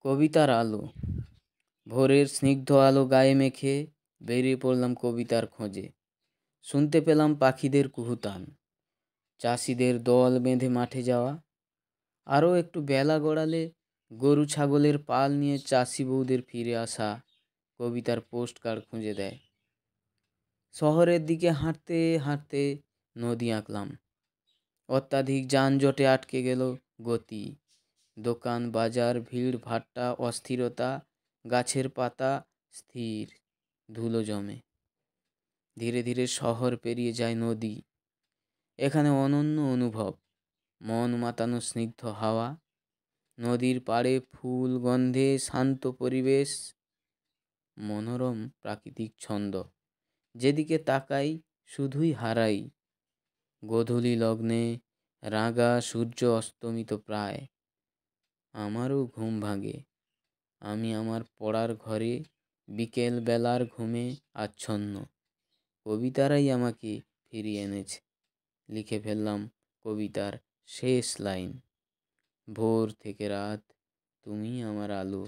কবিতার আলো। ভোরের স্নিগ্ধ আলো গায়ে মেখে বেরিয়ে পড়লাম কবিতার খোঁজে। শুনতে পেলাম পাখিদের কুহুতান, চাষিদের দল বেঁধে মাঠে যাওয়া। আরও একটু বেলা গড়ালে গরু ছাগলের পাল নিয়ে চাষি বউদের ফিরে আসা কবিতার পোস্ট কার্ড খুঁজে দেয়। শহরের দিকে হাঁটতে হাঁটতে নদী আঁকলাম। অত্যাধিক যানজটে আটকে গেল গতি। দোকান বাজার ভিড় ভাট্টা অস্থিরতা, গাছের পাতা স্থির, ধুলো জমে। ধীরে ধীরে শহর পেরিয়ে যায় নদী। এখানে অনন্য অনুভব, মন মাতানো স্নিগ্ধ হাওয়া, নদীর পাড়ে ফুল গন্ধে শান্ত পরিবেশ, মনোরম প্রাকৃতিক ছন্দ। যেদিকে তাকাই শুধুই হারাই। গোধূলি লগ্নে রাঙা সূর্য অস্তমিত প্রায়। আমারও ঘুম ভাঙে। আমি আমার পড়ার ঘরে বিকেল বেলার ঘুমে আচ্ছন্ন। কবিতারাই আমাকে ফিরিয়ে এনেছে। লিখে ফেললাম কবিতার শেষ লাইন। ভোর থেকে রাত, তুমি আমার আলো।